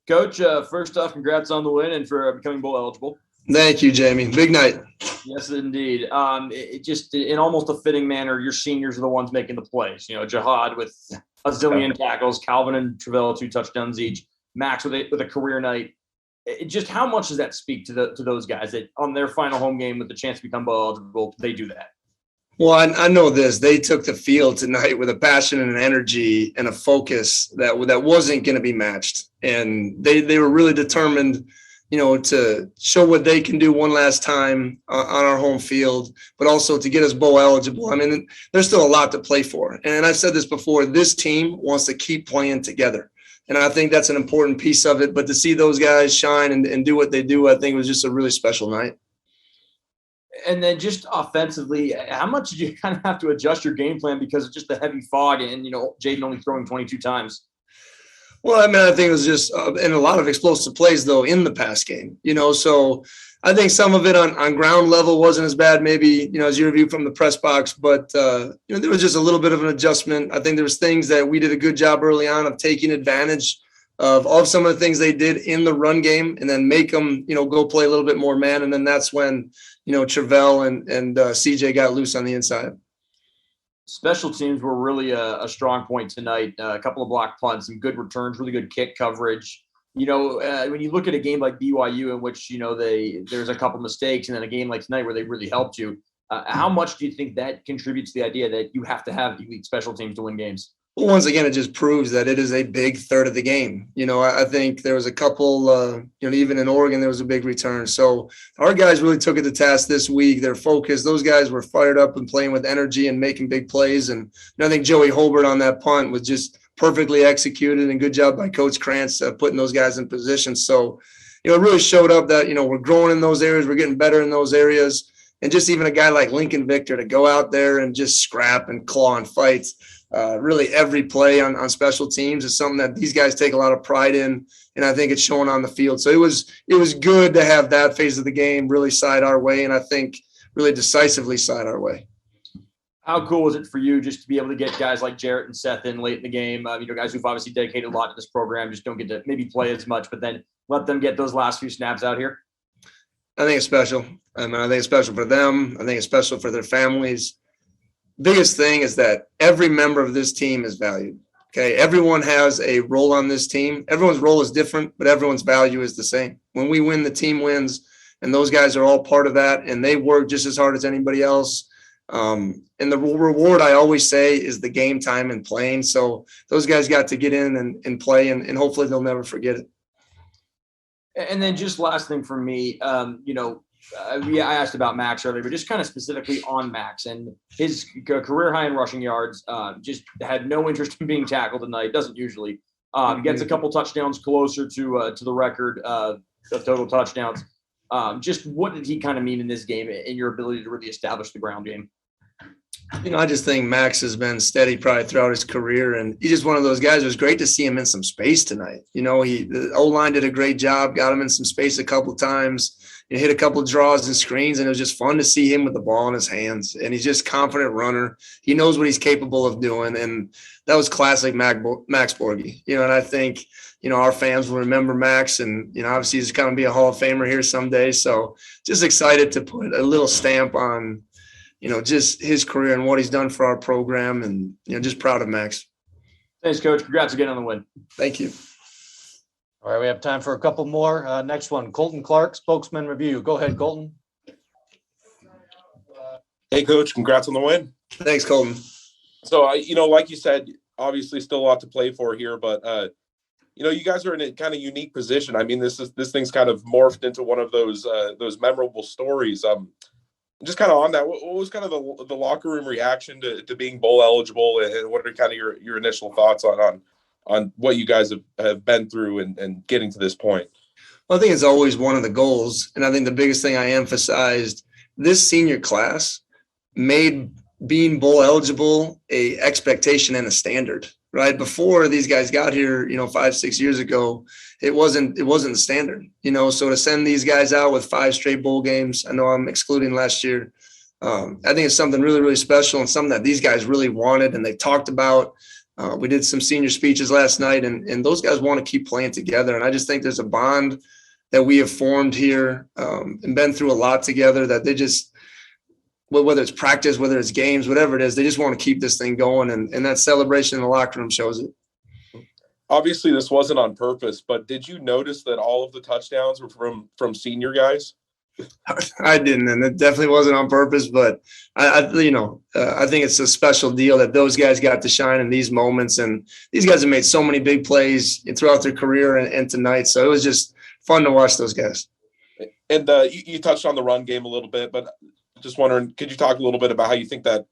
Coach, first off, congrats on the win and for becoming bowl eligible. Thank you, Jamie. Big night. Yes, indeed. It just in almost a fitting manner, your seniors are the ones making the plays. You know, Jihad with a zillion tackles, Calvin and Travell 2 touchdowns each, Max with a career night. Just how much does that speak to those guys that on their final home game with the chance to become bowl eligible, they do that? Well, I know this. They took the field tonight with a passion and an energy and a focus that wasn't going to be matched. And they were really determined, to show what they can do one last time on our home field, but also to get us bowl eligible. I mean, there's still a lot to play for. And I've said this before, this team wants to keep playing together. And I think that's an important piece of it. But to see those guys shine and do what they do, I think it was just a really special night. And then just offensively, how much did you kind of have to adjust your game plan because of just the heavy fog and, Jaden only throwing 22 times? Well, I mean, I think it was just and a lot of explosive plays, though, in the pass game, so I think some of it on ground level wasn't as bad, maybe, as you review from the press box, but, there was just a little bit of an adjustment. I think there was things that we did a good job early on of taking advantage of some of the things they did in the run game and then make them, go play a little bit more man. And then that's when, Travell and CJ got loose on the inside. Special teams were really a strong point tonight. A couple of block punts, some good returns, really good kick coverage. When you look at a game like BYU in which, there's a couple mistakes and then a game like tonight where they really helped you, how much do you think that contributes to the idea that you have to have elite special teams to win games? Well, once again, it just proves that it is a big third of the game. I think there was a couple, even in Oregon, there was a big return. So our guys really took it to task this week. They're focused. Those guys were fired up and playing with energy and making big plays. And I think Joey Holbert on that punt was just perfectly executed and good job by Coach Krantz putting those guys in position. So, it really showed up that, we're growing in those areas. We're getting better in those areas. And just even a guy like Lincoln Victor to go out there and just scrap and claw and fight. Really every play on special teams is something that these guys take a lot of pride in, and I think it's showing on the field. So it was good to have that phase of the game really side our way, and I think really decisively side our way. How cool was it for you just to be able to get guys like Jarrett and Seth in late in the game? Guys who've obviously dedicated a lot to this program, just don't get to maybe play as much, but then let them get those last few snaps out here? I think it's special. I think it's special for them. I think it's special for their families. Biggest thing is that every member of this team is valued. Okay. Everyone has a role on this team. Everyone's role is different, but everyone's value is the same. When we win, the team wins, and those guys are all part of that, and they work just as hard as anybody else. And the reward, I always say, is the game time and playing. So those guys got to get in and play, and hopefully they'll never forget it. And then just last thing for me, I asked about Max earlier, but just kind of specifically on Max and his career high in rushing yards. Just had no interest in being tackled tonight. Doesn't usually. Gets a couple touchdowns closer to the record of total touchdowns. Just what did he kind of mean in this game in your ability to really establish the ground game? I just think Max has been steady probably throughout his career, and he's just one of those guys. It was great to see him in some space tonight. The O-line did a great job, got him in some space a couple of times. Hit a couple of draws and screens, and it was just fun to see him with the ball in his hands. And he's just a confident runner. He knows what he's capable of doing, and that was classic Max Borghi. And I think, our fans will remember Max, and, obviously he's going to be a Hall of Famer here someday. So just excited to put a little stamp on, just his career and what he's done for our program, and, just proud of Max. Thanks, Coach. Congrats again on the win. Thank you. All right, we have time for a couple more. Next one, Colton Clark, spokesman review. Go ahead, Colton. Hey, Coach, congrats on the win. Thanks, Colton. So, like you said, obviously still a lot to play for here, but, you guys are in a kind of unique position. I mean, this thing's kind of morphed into one of those memorable stories. Just kind of on that, what was kind of the locker room reaction to being bowl eligible, and what are kind of your initial thoughts on what you guys have been through and getting to this point? Well, I think it's always one of the goals. And I think the biggest thing I emphasized, this senior class made being bowl eligible a expectation and a standard, right? Before these guys got here, 5-6 years ago, it wasn't the standard, so to send these guys out with 5 straight bowl games, I know I'm excluding last year. I think it's something really, really special and something that these guys really wanted and they talked about. We did some senior speeches last night, and those guys want to keep playing together. And I just think there's a bond that we have formed here and been through a lot together that they just, whether it's practice, whether it's games, whatever it is, they just want to keep this thing going. And that celebration in the locker room shows it. Obviously, this wasn't on purpose, but did you notice that all of the touchdowns were from senior guys? I didn't, and it definitely wasn't on purpose. But I think it's a special deal that those guys got to shine in these moments, and these guys have made so many big plays throughout their career and tonight. So it was just fun to watch those guys. And you touched on the run game a little bit, but just wondering, could you talk a little bit about how you think that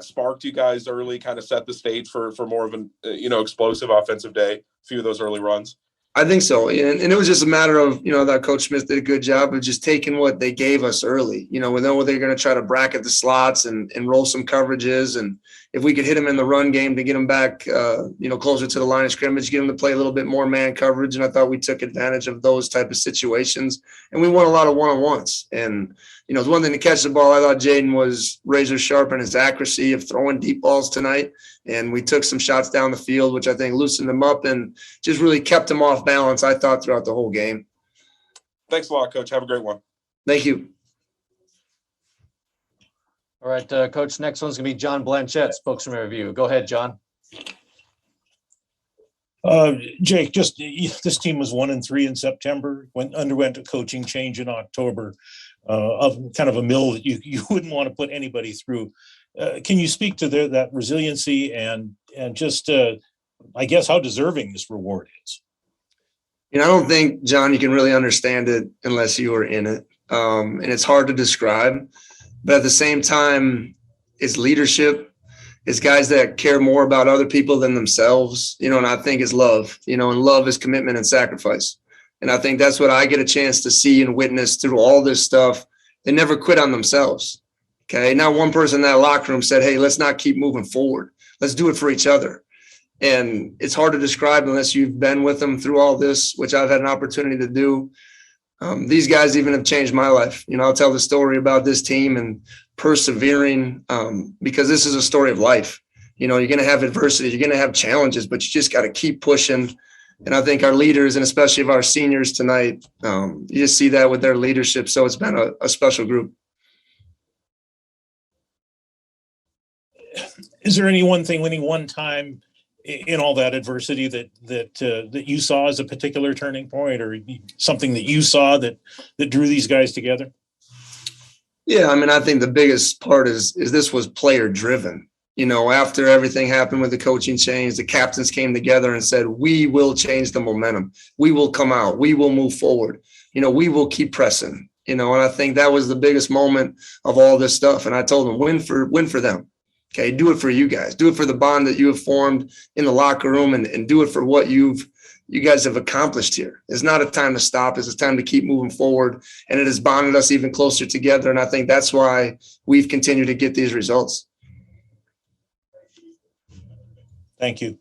sparked you guys early, kind of set the stage for more of an explosive offensive day, a few of those early runs? I think so. And it was just a matter of, that Coach Smith did a good job of just taking what they gave us early. We know they're going to try to bracket the slots and roll some coverages. And if we could hit them in the run game to get them back, closer to the line of scrimmage, get them to play a little bit more man coverage. And I thought we took advantage of those type of situations. And we won a lot of one-on-ones. And, it's one thing to catch the ball. I thought Jaden was razor sharp in his accuracy of throwing deep balls tonight. And we took some shots down the field, which I think loosened him up and just really kept him off balance, I thought, throughout the whole game. Thanks a lot, Coach. Have a great one. Thank you. All right, Coach, next one's going to be John Blanchette, spokesman review. Go ahead, John. Jake, this team was 1-3 in September, underwent a coaching change in October, of kind of a mill that you wouldn't want to put anybody through. Can you speak to that resiliency and just, I guess, how deserving this reward is? I don't think, John, you can really understand it unless you are in it. And it's hard to describe. But at the same time, it's leadership. It's guys that care more about other people than themselves, and I think it's love, and love is commitment and sacrifice. And I think that's what I get a chance to see and witness through all this stuff. They never quit on themselves. Okay. Not one person in that locker room said, hey, let's not keep moving forward. Let's do it for each other. And it's hard to describe unless you've been with them through all this, which I've had an opportunity to do. These guys even have changed my life. I'll tell the story about this team and persevering because this is a story of life. You're going to have adversity, you're going to have challenges, but you just got to keep pushing. And I think our leaders, and especially of our seniors tonight, you just see that with their leadership. So it's been a special group. Is there any one time in all that adversity that you saw as a particular turning point, or something that you saw that drew these guys together? Yeah, I think the biggest part is this was player driven. After everything happened with the coaching change, the captains came together and said, we will change the momentum. We will come out. We will move forward. We will keep pressing, and I think that was the biggest moment of all this stuff. And I told them, win for them. Okay. Do it for you guys. Do it for the bond that you have formed in the locker room and do it for what you guys have accomplished here. It's not a time to stop. It's a time to keep moving forward. And it has bonded us even closer together. And I think that's why we've continued to get these results. Thank you.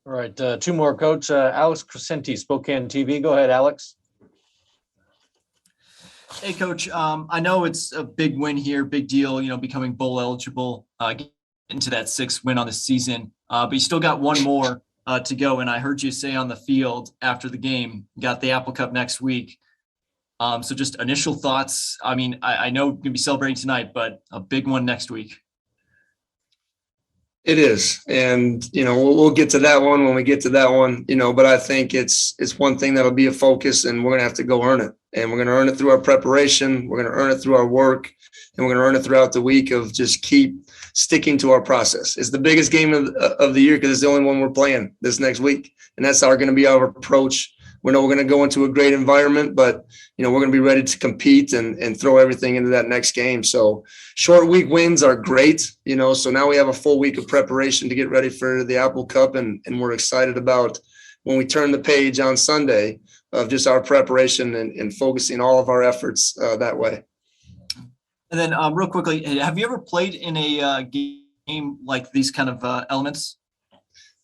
All right, two more, Coach. Alex Crescenti, Spokane TV. Go ahead, Alex. Hey, Coach. I know it's a big win here, big deal, becoming bowl eligible, getting into that 6th win on the season. But you still got one more to go. And I heard you say on the field after the game, you got the Apple Cup next week. So just initial thoughts. I know you're going to be celebrating tonight, but a big one next week. It is. And, we'll get to that one when we get to that one, but I think it's one thing that'll be a focus, and we're going to have to go earn it. And we're going to earn it through our preparation. We're going to earn it through our work, and we're going to earn it throughout the week of just keep sticking to our process. It's the biggest game of the year because it's the only one we're playing this next week. And that's going to be our approach. We know we're going to go into a great environment, but, we're going to be ready to compete and throw everything into that next game. So short week wins are great, so now we have a full week of preparation to get ready for the Apple Cup. And we're excited about when we turn the page on Sunday of just our preparation and focusing all of our efforts that way. And then real quickly, have you ever played in a game like these kind of elements?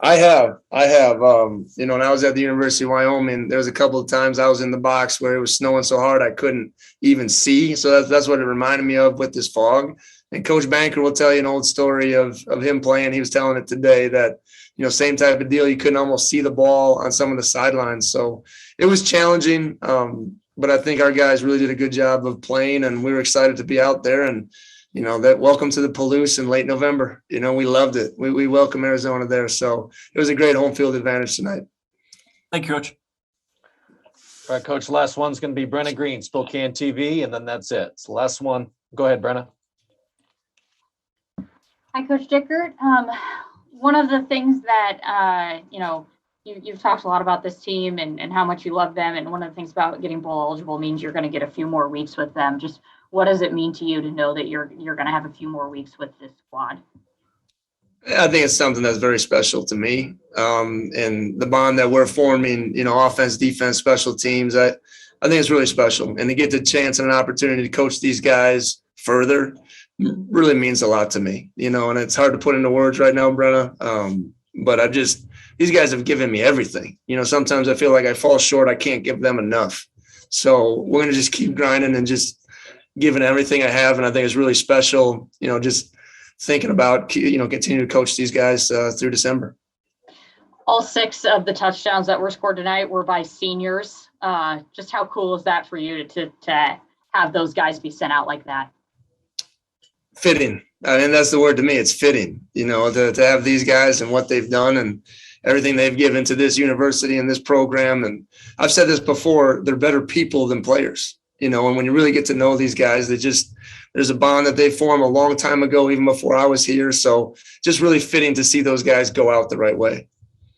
I have. When I was at the University of Wyoming, there was a couple of times I was in the box where it was snowing so hard I couldn't even see. So that's what it reminded me of with this fog. And Coach Banker will tell you an old story of him playing. He was telling it today that, same type of deal. You couldn't almost see the ball on some of the sidelines. So it was challenging. But I think our guys really did a good job of playing, and we were excited to be out there. And that welcome to the Palouse in late November. We loved it. We welcome Arizona there. So it was a great home field advantage tonight. Thank you, Coach. All right, Coach, last one's going to be Brenna Green, Spokane TV, and then that's it. It's the last one. Go ahead, Brenna. Hi, Coach Dickert. One of the things that, you've talked a lot about this team and how much you love them. And one of the things about getting bowl eligible means you're going to get a few more weeks with them. Just what does it mean to you to know that you're going to have a few more weeks with this squad? I think it's something that's very special to me. And the bond that we're forming, offense, defense, special teams, I think it's really special. And to get the chance and an opportunity to coach these guys further really means a lot to me, and it's hard to put into words right now, Brenna. But these guys have given me everything. Sometimes I feel like I fall short. I can't give them enough. So we're going to just keep grinding and just giving everything I have. And I think it's really special, just thinking about, continue to coach these guys through December. All 6 of the touchdowns that were scored tonight were by seniors. Just how cool is that for you to have those guys be sent out like that? Fitting. I mean, that's the word to me. It's fitting, to have these guys and what they've done and everything they've given to this university and this program. And I've said this before, they're better people than players, and when you really get to know these guys, there's a bond that they formed a long time ago, even before I was here. So just really fitting to see those guys go out the right way.